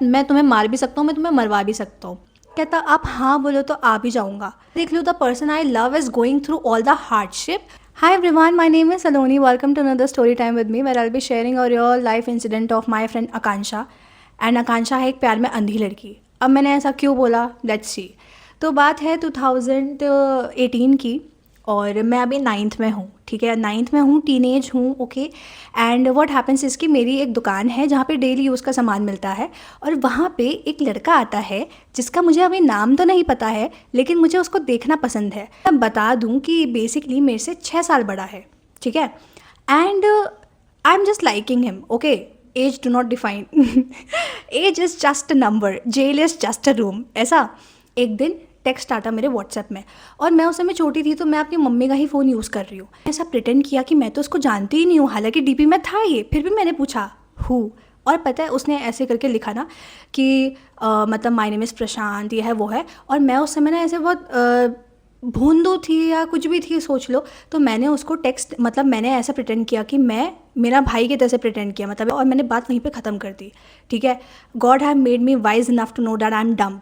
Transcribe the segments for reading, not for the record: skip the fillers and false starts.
मैं तुम्हें मार भी सकता हूँ, मैं तुम्हें मरवा भी सकता हूँ। कहता आप हाँ बोलो तो आ भी जाऊँगा। देख लो the person I love is going through all the hardship. Hi everyone, my name is Saloni. Welcome to another story time with me where I'll be sharing a real life incident of my friend Akansha. And Akanksha है एक प्यार में अंधी लड़की। अब मैंने ऐसा क्यों बोला, लेट्स सी। तो बात है 2018 की और मैं अभी नाइन्थ में हूँ, ठीक है, नाइन्थ में हूँ, टीनेज हूँ, ओके। एंड व्हाट हैपेंस इसकी मेरी एक दुकान है जहाँ पे डेली यूज़ का सामान मिलता है और वहाँ पे एक लड़का आता है जिसका मुझे अभी नाम तो नहीं पता है लेकिन मुझे उसको देखना पसंद है। मैं बता दूँ कि बेसिकली मेरे से 6 साल बड़ा है, ठीक है। And I am just liking him, okay. Age do not define age is just a number, jail is just a room. ऐसा एक दिन टेक्स्ट आता मेरे व्हाट्सएप में और मैं उस समय छोटी थी तो मैं अपनी मम्मी का ही फ़ोन यूज़ कर रही हूँ। ऐसा प्रिटेंड किया कि मैं तो उसको जानती ही नहीं हूँ, हालांकि डीपी में था ये, फिर भी मैंने पूछा हु। और पता है उसने ऐसे करके लिखा ना कि मतलब माय नेम इज़ प्रशांत, ये है वो है। और मैं उस समय ना ऐसे बहुत भोंदू थी या कुछ भी थी सोच लो। तो मैंने उसको टेक्स्ट मतलब मैंने ऐसा प्रिटेंड किया कि मैं मेरा भाई के तरह से प्रिटेंड किया मतलब, और मैंने बात वहीं पे ख़त्म कर दी, ठीक है। God have made me wise enough to know that I am dumb,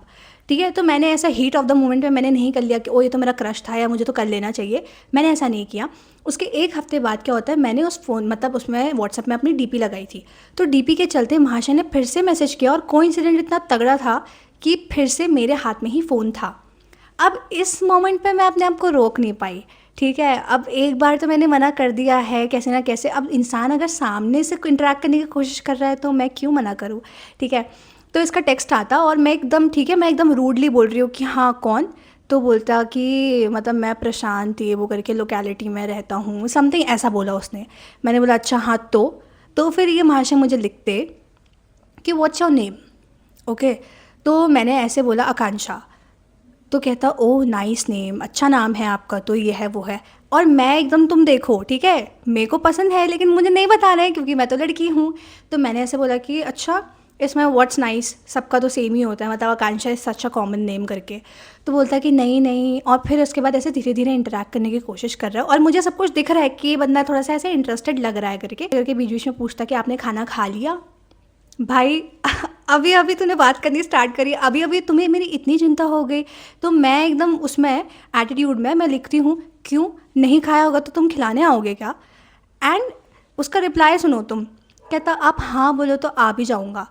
ठीक है। तो मैंने ऐसा हीट ऑफ द मोमेंट में मैंने नहीं कर लिया कि ओ ये तो मेरा क्रश था या मुझे तो कर लेना चाहिए, मैंने ऐसा नहीं किया। उसके एक हफ्ते बाद क्या होता है, मैंने उस फ़ोन मतलब उसमें व्हाट्सएप में अपनी डीपी लगाई थी। तो डीपी के चलते महाशय ने फिर से मैसेज किया और कोइंसिडेंट इतना तगड़ा था कि फिर से मेरे हाथ में ही फ़ोन था। अब इस मोमेंट पे मैं अपने आप को रोक नहीं पाई, ठीक है। अब एक बार तो मैंने मना कर दिया है कैसे ना कैसे, अब इंसान अगर सामने से इंटरेक्ट करने की कोशिश कर रहा है तो मैं क्यों मना करूँ, ठीक है। तो इसका टेक्स्ट आता और मैं एकदम, ठीक है, मैं एकदम रूडली बोल रही हूँ कि हाँ कौन। तो बोलता कि मतलब मैं प्रशांत ये वो करके लोकेलिटी में रहता हूँ, समथिंग ऐसा बोला उसने। मैंने बोला अच्छा हाँ तो फिर ये महाशय मुझे लिखते कि व्हाट्स योर नेम, ओके। तो मैंने ऐसे बोला आकांक्षा। तो कहता ओह नाइस नेम, अच्छा नाम है आपका, तो ये है वो है। और मैं एकदम, तुम देखो ठीक है, मेरे को पसंद है लेकिन मुझे नहीं बता रहे हैं क्योंकि मैं तो लड़की हूँ। तो मैंने ऐसे बोला कि अच्छा इसमें व्हाट्स नाइस, सबका तो सेम ही होता है, मतलब Akanksha is such a common name करके। तो बोलता है कि नहीं नहीं, और फिर उसके बाद ऐसे धीरे धीरे इंटरेक्ट करने की कोशिश कर रहा है और मुझे सब कुछ दिख रहा है कि ये बंदा थोड़ा सा ऐसे इंटरेस्टेड लग रहा है करके बीच बीच में पूछता कि आपने खाना खा लिया। भाई अभी अभी तूने बात करनी स्टार्ट करी, अभी अभी तुम्हें मेरी इतनी चिंता हो गई। तो मैं एकदम उसमें एटीट्यूड में मैं लिखती हूँ क्यों, नहीं खाया होगा तो तुम खिलाने आओगे क्या। एंड उसका रिप्लाई सुनो तुम। कहता आप हाँ बोलो तो आ भी जाऊँगा।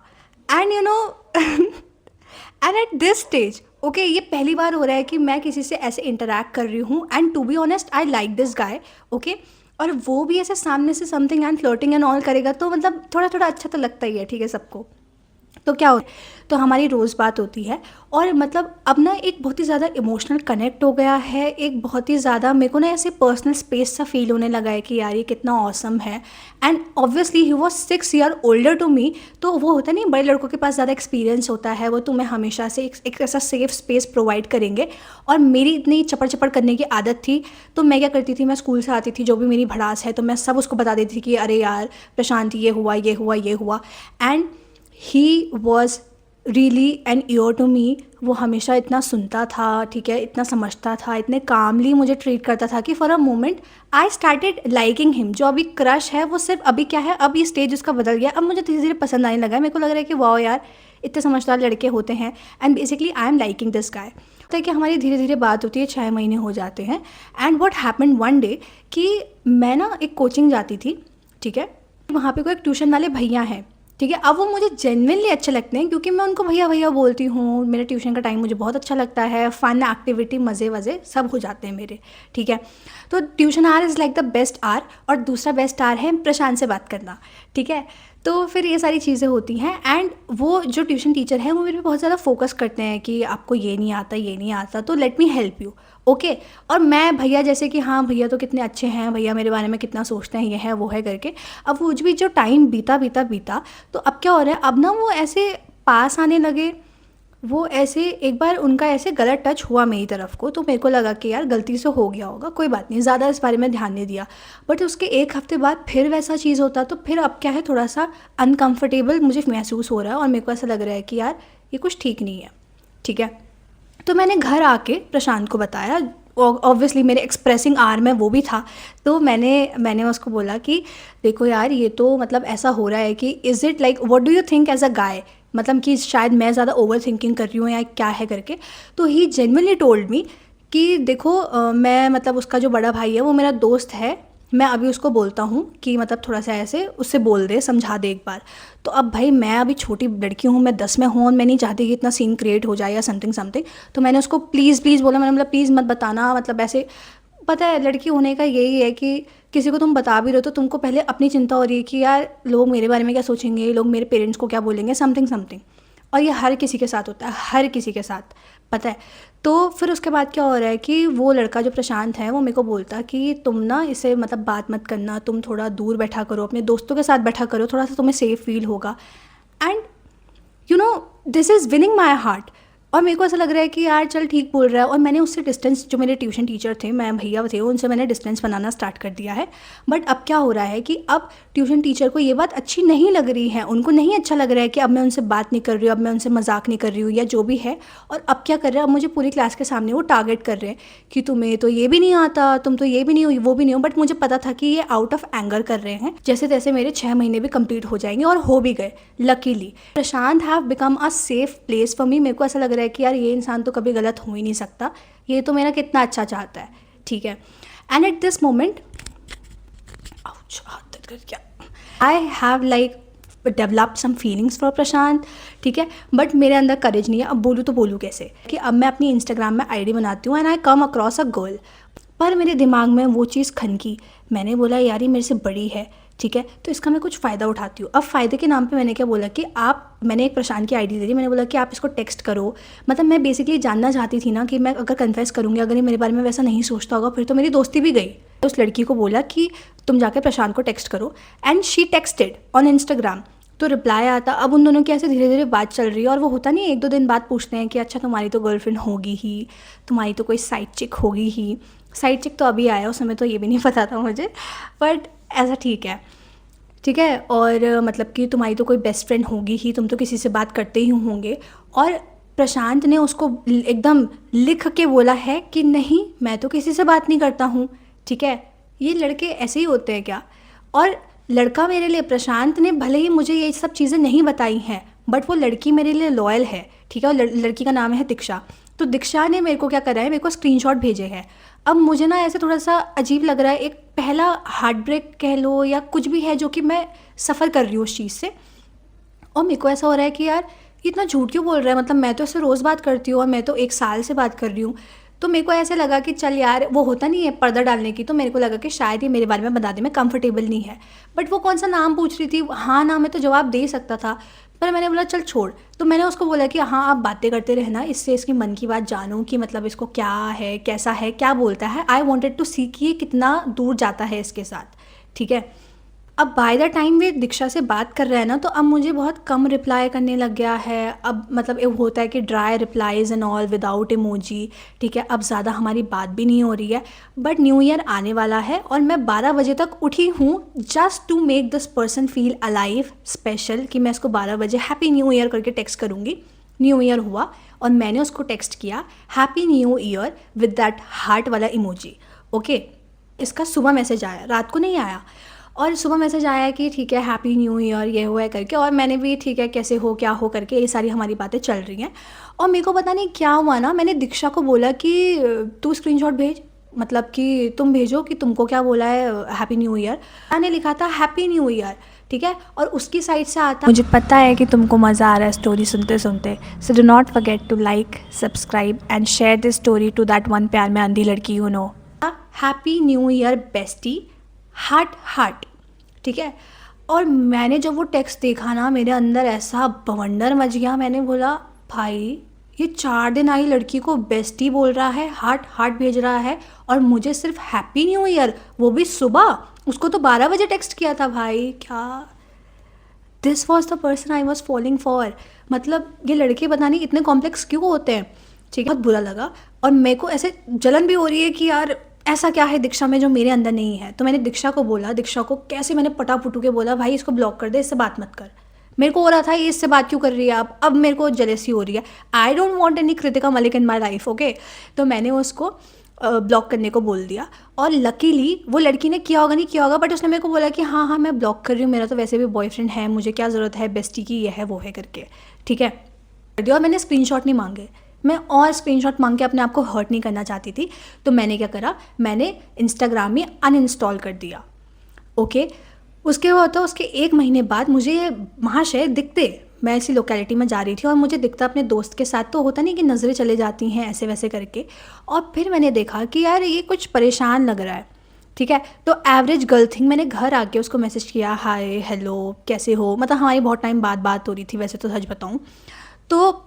And you no and at this stage, okay, ये पहली बार हो रहा है कि मैं किसी से ऐसे इंटरेक्ट कर रही हूँ and to be honest I like this guy, okay. और वो भी ऐसे सामने से something and flirting and all करेगा तो मतलब थोड़ा थोड़ा अच्छा तो लगता ही है, ठीक है सबको। तो क्या हो, तो हमारी रोज़ बात होती है और मतलब अब ना एक बहुत ही ज़्यादा इमोशनल कनेक्ट हो गया है, एक बहुत ही ज़्यादा मेरे को ना ऐसे पर्सनल स्पेस सा फील होने लगा है कि यार ये कितना ऑसम है। And obviously he was 6 year older to me. तो वो होता नहीं, बड़े लड़कों के पास ज़्यादा एक्सपीरियंस होता है, वो तुम्हें हमेशा से एक ऐसा सेफ स्पेस प्रोवाइड करेंगे। और मेरी इतनी चपड़ चपड़ करने की आदत थी तो मैं क्या करती थी, मैं स्कूल से आती थी, जो भी मेरी भड़ास है तो मैं सब उसको बता देती थी कि अरे यार प्रशांत ये हुआ ये हुआ ये हुआ। And he was really an year to me. वो हमेशा इतना सुनता था, ठीक है, इतना समझता था, इतने कामली मुझे ट्रीट करता था कि for a moment I started liking him. जो अभी क्रश है वो सिर्फ अभी क्या है, अब ये स्टेज उसका बदल गया, अब मुझे धीरे धीरे पसंद आने लगा है। मेरे को लग रहा है कि वाह यार इतने समझदार लड़के होते हैं। And basically I am liking this guy. तो कि हमारी धीरे धीरे बात होती है, 6 महीने हो जाते हैं। And what happen one day कि मैं ना एक कोचिंग जाती थी, ठीक है, वहाँ पे कोई एक ट्यूशन वाले भैया हैं, ठीक है। अब वो मुझे जेन्युइनली अच्छे लगते हैं क्योंकि मैं उनको भैया भैया बोलती हूँ, मेरे ट्यूशन का टाइम मुझे बहुत अच्छा लगता है, फ़न एक्टिविटी मज़े वज़े सब हो जाते हैं मेरे, ठीक है। तो tuition hour is like the best hour, और दूसरा बेस्ट आर है प्रशांत से बात करना, ठीक है। तो फिर ये सारी चीज़ें होती हैं एंड वो जो ट्यूशन टीचर है वो मेरे पे बहुत ज़्यादा फोकस करते हैं कि आपको ये नहीं आता ये नहीं आता तो let me help you, okay. और मैं भैया जैसे कि हाँ भैया तो कितने अच्छे हैं, भैया मेरे बारे में कितना सोचते हैं, ये है वो है करके। अब वो भी जो टाइम बीता बीता बीता तो अब क्या हो रहा है, अब ना वो ऐसे पास आने लगे। वो ऐसे एक बार उनका ऐसे गलत टच हुआ मेरी तरफ को तो मेरे को लगा कि यार गलती से हो गया होगा, कोई बात नहीं, ज़्यादा इस बारे में ध्यान नहीं दिया। बट उसके एक हफ्ते बाद फिर वैसा चीज़ होता तो फिर अब क्या है, थोड़ा सा अनकंफर्टेबल मुझे महसूस हो रहा है और मेरे को ऐसा लग रहा है कि यार ये कुछ ठीक नहीं है, ठीक है। तो मैंने घर आके प्रशांत को बताया, ऑब्वियसली मेरे एक्सप्रेसिंग आर में वो भी था। तो मैंने उसको बोला कि देखो यार ये तो मतलब ऐसा हो रहा है कि is it like what do you think as a guy, मतलब कि शायद मैं ज़्यादा ओवर थिंकिंग कर रही हूँ या क्या है करके। तो ही जेन्युइनली टोल्ड मी कि देखो मैं मतलब उसका जो बड़ा भाई है वो मेरा दोस्त है, मैं अभी उसको बोलता हूँ कि मतलब थोड़ा सा ऐसे उससे बोल दे, समझा दे एक बार। तो अब भाई मैं अभी छोटी लड़की हूँ, मैं 10 में हूँ और मैं नहीं चाहती कि इतना सीन क्रिएट हो जाए या समथिंग समथिंग। तो मैंने उसको प्लीज़ प्लीज़ बोला, मैंने मतलब प्लीज़ मत बताना, मतलब ऐसे पता है लड़की होने का यही है कि किसी को तुम बता भी रहे हो तो तुमको पहले अपनी चिंता हो रही है कि यार लोग मेरे बारे में क्या सोचेंगे, लोग मेरे पेरेंट्स को क्या बोलेंगे, समथिंग समथिंग। और ये हर किसी के साथ होता है, हर किसी के साथ, पता है। तो फिर उसके बाद क्या हो रहा है कि वो लड़का जो प्रशांत है वो मेरे को बोलता कि तुम ना इसे मतलब बात मत करना, तुम थोड़ा दूर बैठा करो, अपने दोस्तों के साथ बैठा करो, थोड़ा सा तुम्हें सेफ फील होगा। And you no this is winning my heart. और मेरे को ऐसा लग रहा है कि यार चल ठीक बोल रहा है। और मैंने उससे डिस्टेंस, जो मेरे ट्यूशन टीचर थे, मैं भैया थे, उनसे मैंने डिस्टेंस बनाना स्टार्ट कर दिया है। बट अब क्या हो रहा है कि अब ट्यूशन टीचर को ये बात अच्छी नहीं लग रही है, उनको नहीं अच्छा लग रहा है कि अब मैं उनसे बात नहीं कर रही हूँ, अब मैं उनसे मजाक नहीं कर रही हूँ या जो भी है। और अब क्या कर रहे हैं, अब मुझे पूरी क्लास के सामने वो टारगेट कर रहे हैं कि तुम्हें तो ये भी नहीं आता, तुम तो ये भी नहीं हो, वो भी नहीं हो। बट मुझे पता था कि ये आउट ऑफ एंगर कर रहे हैं। जैसे तैसे मेरे 6 महीने भी कंप्लीट हो जाएंगे और हो भी गए luckily. Prashant have become a safe place for me. मेरे को ऐसा लग रहा है कि यार ये इंसान तो कभी गलत हो ही नहीं सकता, ये तो मेरा कितना अच्छा चाहता है, ठीक है। And at this moment I have like developed some feelings for Prashant, ठीक है। बट मेरे अंदर करेज नहीं है, अब बोलूँ तो बोलूँ कैसे कि अब मैं अपनी इंस्टाग्राम में आईडी बनाती हूँ and I come across a girl. पर मेरे दिमाग में वो चीज़ खनकी, मैंने बोला यार ये मेरे से बड़ी है, ठीक है, तो इसका मैं कुछ फ़ायदा उठाती हूँ। अब फ़ायदे के नाम पे मैंने क्या बोला कि मैंने एक प्रशांत की आईडी दे दी, मैंने बोला कि आप इसको टेक्स्ट करो। मतलब मैं बेसिकली जानना चाहती थी ना कि मैं अगर कन्फेस करूँगी, अगर ये मेरे बारे में वैसा नहीं सोचता होगा, फिर तो मेरी दोस्ती भी गई। उस लड़की को बोला कि तुम जाकर प्रशांत को टेक्स्ट करो and she texted on Instagram. तो रिप्लाई आता, अब उन दोनों की ऐसे धीरे धीरे बात चल रही है। और वो होता नहीं, 1-2 दिन बाद पूछते हैं कि अच्छा तुम्हारी तो गर्लफ्रेंड होगी ही, तुम्हारी तो कोई साइड चिक होगी ही। साइड चिक तो अभी आया, उस समय तो ये भी नहीं पता था मुझे, बट ऐसा ठीक है, ठीक है। और मतलब कि तुम्हारी तो कोई बेस्ट फ्रेंड होगी ही, तुम तो किसी से बात करते ही होंगे। और प्रशांत ने उसको एकदम लिख के बोला है कि नहीं मैं तो किसी से बात नहीं करता हूँ, ठीक है। ये लड़के ऐसे ही होते हैं क्या। और लड़का मेरे लिए, प्रशांत ने भले ही मुझे ये सब चीज़ें नहीं बताई हैं, बट वो लड़की मेरे लिए लॉयल है, ठीक है। और लड़की का नाम है दीक्षा। तो दीक्षा ने मेरे को क्या करा है, मेरे को स्क्रीनशॉट भेजे हैं। अब मुझे ना ऐसे थोड़ा सा अजीब लग रहा है, एक पहला हार्ट ब्रेक कह लो या कुछ भी है जो कि मैं सफ़र कर रही हूँ उस चीज़ से। और मेरे को ऐसा हो रहा है कि यार ये इतना झूठ क्यों बोल रहा है, मतलब मैं तो ऐसे रोज़ बात करती हूँ और मैं तो 1 साल से बात कर रही हूँ। तो मेरे को ऐसे लगा कि चल यार, वो होता नहीं है पर्दा डालने की, तो मेरे को लगा कि शायद ये मेरे बारे में बता दे, मैं कंफर्टेबल नहीं है। बट वो कौन सा नाम पूछ रही थी, हाँ ना मैं तो जवाब दे ही सकता था। पर मैंने बोला चल छोड़। तो मैंने उसको बोला कि हाँ आप बातें करते रहना, इससे इसकी मन की बात जानूँ कि मतलब इसको क्या है, कैसा है, क्या बोलता है। आई वॉन्टेड टू सी कि ये कितना दूर जाता है इसके साथ, ठीक है। अब बाय द टाइम वे दीक्षा से बात कर रहा है ना, तो अब मुझे बहुत कम रिप्लाई करने लग गया है। अब मतलब एक होता है कि dry replies and all without emoji, ठीक है। अब ज़्यादा हमारी बात भी नहीं हो रही है। बट न्यू ईयर आने वाला है और मैं 12 बजे तक उठी हूँ just to make this person feel alive special, कि मैं इसको 12 बजे हैप्पी न्यू ईयर करके टेक्स्ट करूँगी। न्यू ईयर हुआ और मैंने उसको टेक्स्ट किया happy new year with that heart वाला इमोजी, ओके। इसका सुबह मैसेज आया, रात को नहीं आया। और सुबह मैसेज आया कि ठीक है हैप्पी न्यू ईयर, ये हुआ है करके। और मैंने भी ठीक है कैसे हो, क्या हो करके, ये सारी हमारी बातें चल रही हैं। और मेरे को पता नहीं क्या हुआ ना, मैंने दीक्षा को बोला कि तू स्क्रीनशॉट भेज, मतलब कि तुम भेजो कि तुमको क्या बोला है हैप्पी न्यू ईयर। मैंने लिखा था हैप्पी न्यू ईयर, ठीक है। और उसकी साइड से आता, मुझे पता है कि तुमको मज़ा आ रहा है स्टोरी सुनते सुनते, so do not forget to like, subscribe and share this story to that one प्यार में अंधी लड़की you know. Happy new year bestie, heart heart, ठीक है। और मैंने जब वो टेक्स्ट देखा ना, मेरे अंदर ऐसा बवंडर मच गया। मैंने बोला भाई ये 4 दिन आई लड़की को बेस्टी बोल रहा है, हार्ट हार्ट भेज रहा है, और मुझे सिर्फ हैप्पी न्यू ईयर, वो भी सुबह। उसको तो 12 बजे टेक्स्ट किया था भाई। क्या this was the person I was following for. मतलब ये लड़के पता नहीं इतने कॉम्प्लेक्स क्यों होते हैं, ठीक है। बहुत बुरा लगा और मेरे को ऐसे जलन भी हो रही है कि यार ऐसा क्या है दीक्षा में जो मेरे अंदर नहीं है। तो मैंने दीक्षा को बोला, दीक्षा को कैसे मैंने पटापुटू के बोला भाई इसको ब्लॉक कर दे, इससे बात मत कर। मेरे को हो रहा था ये इससे बात क्यों कर रही है आप, अब मेरे को जेलेसी हो रही है। I don't want any Kritika Malik in my life, okay. तो मैंने उसको ब्लॉक करने को बोल दिया। और लकीली वो लड़की ने किया होगा नहीं किया होगा, बट उसने मेरे को बोला कि हाँ हाँ मैं ब्लॉक कर रही हूँ, मेरा तो वैसे भी बॉयफ्रेंड है, मुझे क्या ज़रूरत है बेस्टी की, ये है वो है करके, ठीक है, कर दिया। और मैंने स्क्रीनशॉट नहीं मांगे, मैं और स्क्रीनशॉट मांग के अपने आप को हर्ट नहीं करना चाहती थी। तो मैंने क्या करा, मैंने इंस्टाग्राम में अनइंस्टॉल कर दिया। ओके, उसके बाद तो उसके 1 महीने बाद मुझे महाशय दिखते, मैं ऐसी लोकेलिटी में जा रही थी और मुझे दिखता अपने दोस्त के साथ, तो होता नहीं कि नज़रें चले जाती हैं ऐसे वैसे करके। और फिर मैंने देखा कि यार ये कुछ परेशान लग रहा है, ठीक है। तो एवरेज गर्ल थिंग, मैंने घर आके उसको मैसेज किया, हाय हेलो कैसे हो, मतलब हमारी बहुत टाइम बाद बात हो रही थी वैसे तो, सच बताऊँ तो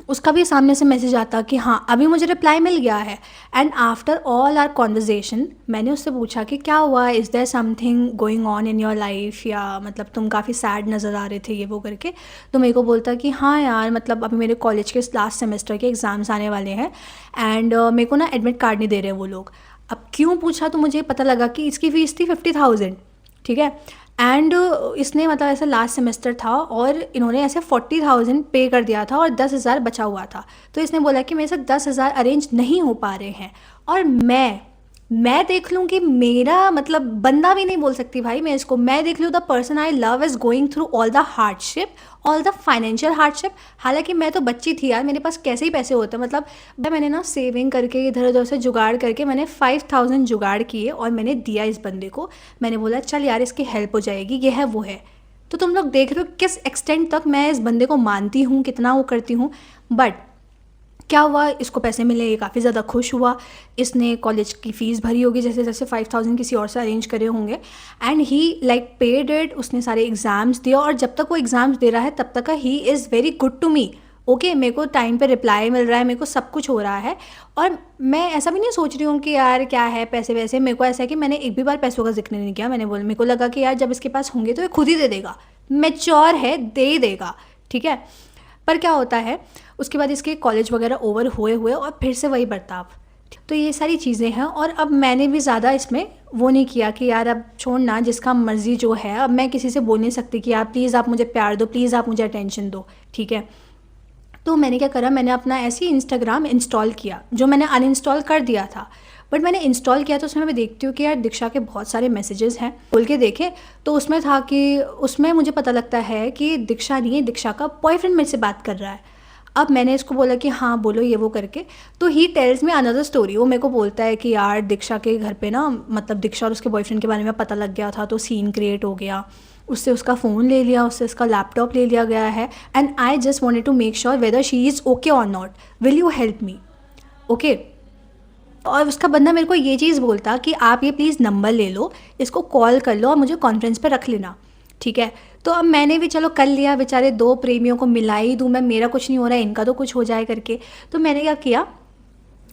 उसका भी सामने से मैसेज आता कि हाँ अभी मुझे रिप्लाई मिल गया है। And after all our conversation मैंने उससे पूछा कि क्या हुआ, is there something going on in your life, या मतलब तुम काफ़ी सैड नज़र आ रहे थे ये वो करके। तो मेरे को बोलता कि हाँ यार मतलब अभी मेरे कॉलेज के लास्ट सेमेस्टर के एग्ज़ाम्स आने वाले हैं एंड मेरे को ना एडमिट कार्ड नहीं दे रहे वो लोग। अब क्यों पूछा तो मुझे पता लगा कि इसकी फ़ीस थी 50,000, ठीक है। एंड इसने मतलब ऐसा लास्ट सेमेस्टर था और इन्होंने ऐसे 40,000 पे कर दिया था और 10,000 बचा हुआ था। तो इसने बोला कि मेरे से 10,000 अरेंज नहीं हो पा रहे हैं। और मैं देख लूँ कि मेरा मतलब बंदा भी नहीं बोल सकती भाई मैं इसको, मैं देख लूँ the person I love is going through all the hardship, all the financial hardship. हालांकि मैं तो बच्ची थी यार, मेरे पास कैसे ही पैसे होते, मतलब मैंने ना सेविंग करके इधर उधर से जुगाड़ करके मैंने 5,000 जुगाड़ किए और मैंने दिया इस बंदे को। मैंने बोला चल यार इसकी हेल्प हो जाएगी, ये है वो है। तो तुम लोग देख रहे हो किस एक्सटेंट तक मैं इस बंदे को मानती हूँ, कितना वो करती हूँ। बट क्या हुआ, इसको पैसे मिले, ये काफ़ी ज़्यादा खुश हुआ, इसने कॉलेज की फ़ीस भरी होगी जैसे जैसे 5,000 किसी और से अरेंज करे होंगे and he like paid it. उसने सारे एग्ज़ाम्स दिए और जब तक वो एग्ज़ाम्स दे रहा है तब तक he is very good to me. Okay, मेरे को टाइम पे रिप्लाई मिल रहा है, मेरे को सब कुछ हो रहा है। और मैं ऐसा भी नहीं सोच रही हूँ कि यार क्या है पैसे वैसे, मेरे को ऐसा है कि मैंने एक भी बार पैसों का जिक्र नहीं किया। मैंने बोला मेरे को लगा कि यार जब इसके पास होंगे तो ये खुद ही दे देगा, मैच्योर है दे ही देगा, ठीक है। पर क्या होता है उसके बाद इसके कॉलेज वगैरह ओवर हुए हुए और फिर से वही बर्ताव। तो ये सारी चीज़ें हैं और अब मैंने भी ज़्यादा इसमें वो नहीं किया कि यार अब छोड़ना जिसका मर्ज़ी जो है। अब मैं किसी से बोल नहीं सकती कि यार प्लीज़ आप मुझे प्यार दो, प्लीज़ आप मुझे अटेंशन दो, ठीक है। तो मैंने क्या करा, मैंने अपना ऐसे ही इंस्टाग्राम इंस्टॉल किया जो मैंने अनइंस्टॉल कर दिया था। बट मैंने इंस्टॉल किया तो उसमें मैं देखती हूँ कि यार दीक्षा के बहुत सारे मैसेजेस हैं। खोल के देखे तो उसमें था कि उसमें मुझे पता लगता है कि दीक्षा नहीं है, दीक्षा का बॉयफ्रेंड मेरे से बात कर रहा है। अब मैंने इसको बोला कि हाँ बोलो ये वो करके, तो he tells me another story. वो मेरे को बोलता है कि यार दीक्षा के घर पे ना मतलब दीक्षा और उसके बॉयफ्रेंड के बारे में पता लग गया था तो सीन क्रिएट हो गया, उससे उसका फ़ोन ले लिया, उससे उसका लैपटॉप ले लिया गया है and I just wanted to make sure whether she is okay और not, will you help me, okay. और उसका बंदा मेरे को ये चीज़ बोलता कि आप ये प्लीज़ नंबर ले लो, इसको कॉल कर लो और मुझे कॉन्फ्रेंस पे रख लेना, ठीक है। तो अब मैंने भी चलो कर लिया, बेचारे दो प्रेमियों को मिला ही दूँ मैं, मेरा कुछ नहीं हो रहा है इनका तो कुछ हो जाए करके। तो मैंने क्या किया,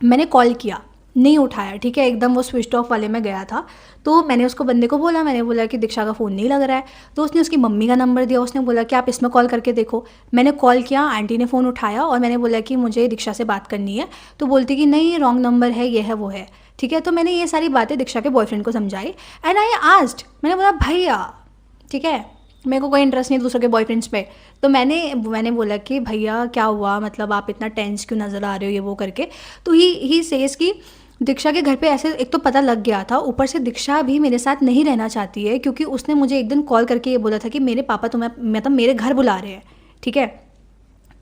मैंने कॉल किया, नहीं उठाया, ठीक है, एकदम वो स्विच ऑफ वाले में गया था। तो मैंने उसको बंदे को बोला, मैंने बोला कि दीक्षा का फ़ोन नहीं लग रहा है। तो उसने उसकी मम्मी का नंबर दिया, उसने बोला कि आप इसमें कॉल करके देखो। मैंने कॉल किया, आंटी ने फ़ोन उठाया और मैंने बोला कि मुझे दीक्षा से बात करनी है। तो बोलती कि नहीं रॉन्ग नंबर है, ये है वो है, ठीक है। तो मैंने ये सारी बातें दीक्षा के बॉयफ्रेंड को समझाई एंड आई आस्क्ड, मैंने बोला भैया ठीक है मेरे को कोई इंटरेस्ट नहीं दूसरों के बॉयफ्रेंड्स पे। तो मैंने बोला कि भैया क्या हुआ, मतलब आप इतना टेंस क्यों नज़र आ रहे हो ये वो करके। तो ही सेज कि दीक्षा के घर पे ऐसे एक तो पता लग गया था, ऊपर से दीक्षा भी मेरे साथ नहीं रहना चाहती है क्योंकि उसने मुझे एक दिन कॉल करके ये बोला था कि मेरे पापा तुम्हें मतलब मेरे घर बुला रहे हैं, ठीक है।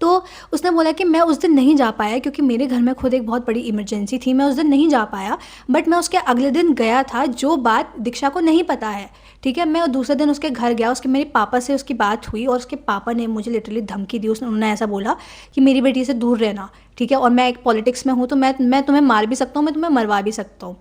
तो उसने बोला कि मैं उस दिन नहीं जा पाया क्योंकि मेरे घर में खुद एक बहुत बड़ी इमरजेंसी थी, मैं उस दिन नहीं जा पाया। बट मैं उसके अगले दिन गया था, जो बात दीक्षा को नहीं पता है, ठीक है। मैं दूसरे दिन उसके घर गया, उसके मेरे पापा से उसकी बात हुई और उसके पापा ने मुझे लिटरली धमकी दी। उन्होंने ऐसा बोला कि मेरी बेटी से दूर रहना, ठीक है, और मैं एक पॉलिटिक्स में हूँ तो मैं तुम्हें मार भी सकता हूँ, मैं तुम्हें मरवा भी सकता हूँ।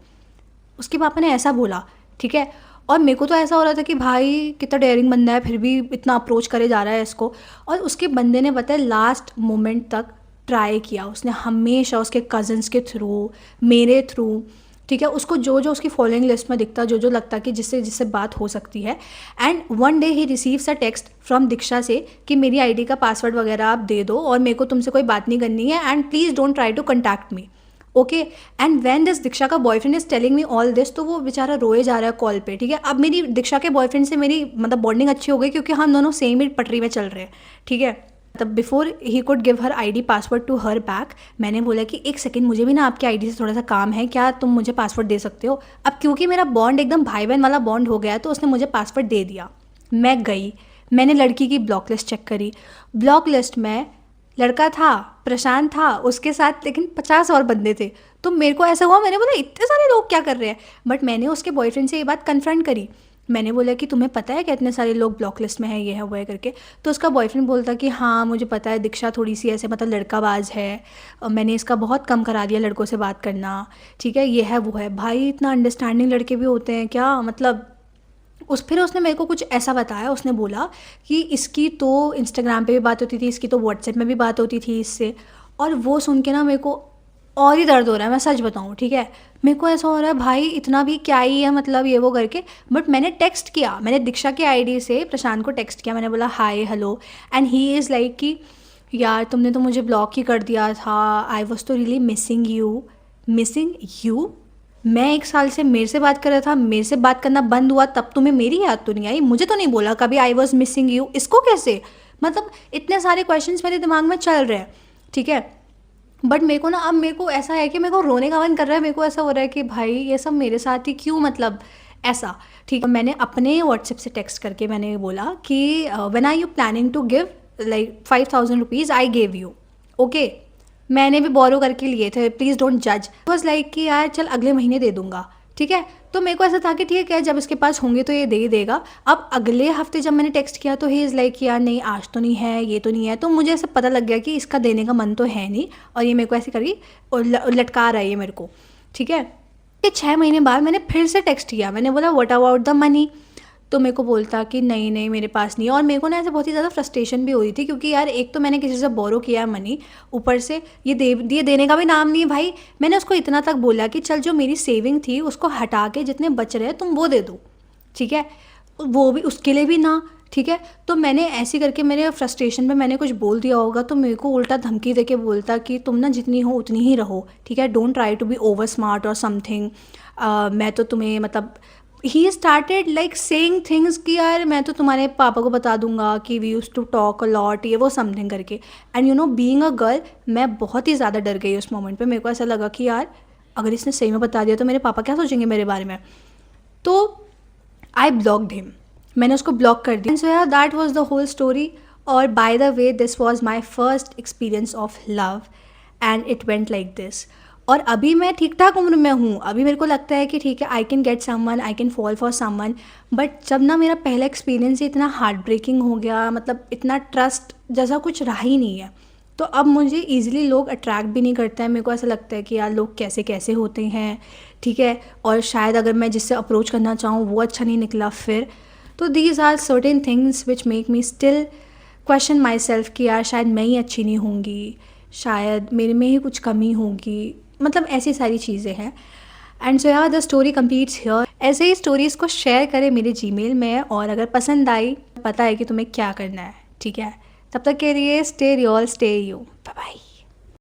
उसके पापा ने ऐसा बोला, ठीक है। और मेरे को तो ऐसा हो रहा था कि भाई कितना डेयरिंग बंदा है, फिर भी इतना अप्रोच करे जा रहा है इसको। और उसके बंदे ने बताया लास्ट मोमेंट तक ट्राई किया उसने, हमेशा उसके कज़न्स के थ्रू, मेरे थ्रू, ठीक है, उसको जो जो उसकी फॉलोइंग लिस्ट में दिखता, जो जो लगता कि जिससे जिससे बात हो सकती है। And one day he receives a text from Diksha से कि मेरी आईडी का पासवर्ड वगैरह आप दे दो और मेरे को तुमसे कोई बात नहीं करनी है and please don't try to contact me, okay. And when this Diksha का boyfriend is telling me all this, तो वो बेचारा रोए जा रहा है कॉल पे, ठीक है। अब मेरी दीक्षा के बॉयफ्रेंड से मेरी मतलब बॉन्डिंग अच्छी हो गई क्योंकि हम दोनों सेम ही पटरी में चल रहे हैं, ठीक है। तब before he could give her ID password to her back, मैंने बोला कि एक सेकंड, मुझे भी ना आपकी आईडी से थोड़ा सा काम है, क्या तुम मुझे पासवर्ड दे सकते हो? अब क्योंकि मेरा बॉन्ड एकदम भाई बहन वाला बॉन्ड हो गया तो उसने मुझे पासवर्ड दे दिया। मैं गई, मैंने लड़की की ब्लॉक लिस्ट चेक करी। ब्लॉक लिस्ट में लड़का था, प्रशांत था, उसके साथ लेकिन 50 और बंदे थे। तो मेरे को ऐसा हुआ, मैंने बोला इतने सारे लोग क्या कर रहे हैं। बट मैंने उसके बॉयफ्रेंड से ये बात कन्फ्रंट करी। मैंने बोला कि तुम्हें पता है कि इतने सारे लोग ब्लॉक लिस्ट में है, ये है वो है करके। तो उसका बॉयफ्रेंड बोलता कि हाँ मुझे पता है, दीक्षा थोड़ी सी ऐसे मतलब लड़काबाज है, और मैंने इसका बहुत कम करा दिया लड़कों से बात करना, ठीक है, ये है वो है। भाई इतना अंडरस्टैंडिंग लड़के भी होते हैं क्या, मतलब फिर उसने मेरे को कुछ ऐसा बताया। उसने बोला कि इसकी तो इंस्टाग्राम पे भी बात होती थी, इसकी तो व्हाट्सएप में भी बात होती थी इससे। और वो सुन के ना मेरे को और ही दर्द हो रहा है, मैं सच बताऊँ, ठीक है। मेरे को ऐसा हो रहा है भाई इतना भी क्या ही है, मतलब ये वो करके। बट मैंने टेक्स्ट किया, मैंने दीक्षा के आईडी से प्रशांत को टेक्स्ट किया, मैंने बोला hi hello, and he is like कि यार तुमने तो मुझे ब्लॉक ही कर दिया था, आई वॉज तो really missing you. Missing you? मैं 1 साल से मेरे से बात कर रहा था, मेरे से बात करना बंद हुआ तब तुम्हें मेरी याद तो नहीं आई? मुझे तो नहीं बोला कभी आई वॉज मिसिंग यू, इसको कैसे? मतलब इतने सारे क्वेश्चंस मेरे दिमाग में चल रहे हैं, ठीक है। बट मेरे को ना, अब मेरे को ऐसा है कि मेरे को रोने का मन कर रहा है। मेरे को ऐसा हो रहा है कि भाई ये सब मेरे साथ ही क्यों, मतलब ऐसा, ठीक है। मैंने अपने व्हाट्सएप से टेक्स्ट करके मैंने बोला कि when are you planning to give like 5,000 rupees, I gave you, okay. मैंने भी बोरो करके लिए थे, प्लीज़ डोंट जज। वॉज लाइक कि यार चल अगले महीने दे दूंगा, ठीक है। तो मेरे को ऐसा था कि ठीक है, जब इसके पास होंगे तो ये दे ही देगा। अब अगले हफ्ते जब मैंने टेक्स्ट किया तो ही इज़ लाइक यार नहीं, आज तो नहीं है, ये तो नहीं है। तो मुझे ऐसा पता लग गया कि इसका देने का मन तो है नहीं, और ये मेरे को ऐसे करी और लटका रहा है ये मेरे को, ठीक है। ये 6 महीने बाद मैंने फिर से टेक्स्ट किया, मैंने बोला व्हाट अबाउट द मनी? तो मेरे को बोलता कि नहीं नहीं मेरे पास नहीं है। और मेरे को ना ऐसे बहुत ही ज़्यादा फ्रस्ट्रेशन भी हो रही थी, क्योंकि यार एक तो मैंने किसी से बोरो किया है मनी, ऊपर से ये देने का भी नाम नहीं है भाई। मैंने उसको इतना तक बोला कि चल जो मेरी सेविंग थी उसको हटा के जितने बच रहे हैं तुम वो दे दो, ठीक है। वो भी उसके लिए भी ना, ठीक है। तो मैंने ऐसे करके मेरे फ्रस्ट्रेशन में मैंने कुछ बोल दिया होगा, तो मेरे को उल्टा धमकी दे के बोलता कि तुम ना जितनी हो उतनी ही रहो, ठीक है, don't try to be over smart और समथिंग। मैं तो तुम्हें मतलब ही स्टार्टेड लाइक सेइंग थिंग्स कि यार मैं तो तुम्हारे पापा को बता दूंगा कि we use to talk a lot, ये वो समथिंग करके। And you know being a girl, मैं बहुत ही ज़्यादा डर गई उस मोमेंट पे। मेरे को ऐसा लगा कि यार अगर इसने सही में बता दिया तो मेरे पापा क्या सोचेंगे मेरे बारे में। तो आई ब्लॉक्ड हिम, मैंने उसको ब्लॉक कर दिया। सो यार that was the whole story. और by the way this was my first experience of love, and it went like this. और अभी मैं ठीक ठाक उम्र में हूँ, अभी मेरे को लगता है कि ठीक है, I can get someone, I can fall for someone. But जब ना मेरा पहला एक्सपीरियंस ही इतना हार्ट ब्रेकिंग हो गया, मतलब इतना ट्रस्ट जैसा कुछ रहा ही नहीं है, तो अब मुझे ईजिली लोग अट्रैक्ट भी नहीं करता है। मेरे को ऐसा लगता है कि यार लोग कैसे कैसे होते हैं, ठीक है। और शायद अगर मैं जिससे अप्रोच करना चाहूँ वो अच्छा नहीं निकला फिर। तो these are certain things which make me still question myself कि यार शायद मैं ही अच्छी नहीं होंगी, शायद मेरे में ही कुछ कमी होगी, मतलब ऐसी सारी चीज़ें हैं। एंड सो यार द स्टोरी कम्प्लीट्स हियर। ऐसे ही स्टोरीज़ को शेयर करें मेरे जीमेल में, और अगर पसंद आई, पता है कि तुम्हें क्या करना है, ठीक है। तब तक के लिए stay real, stay you, bye bye.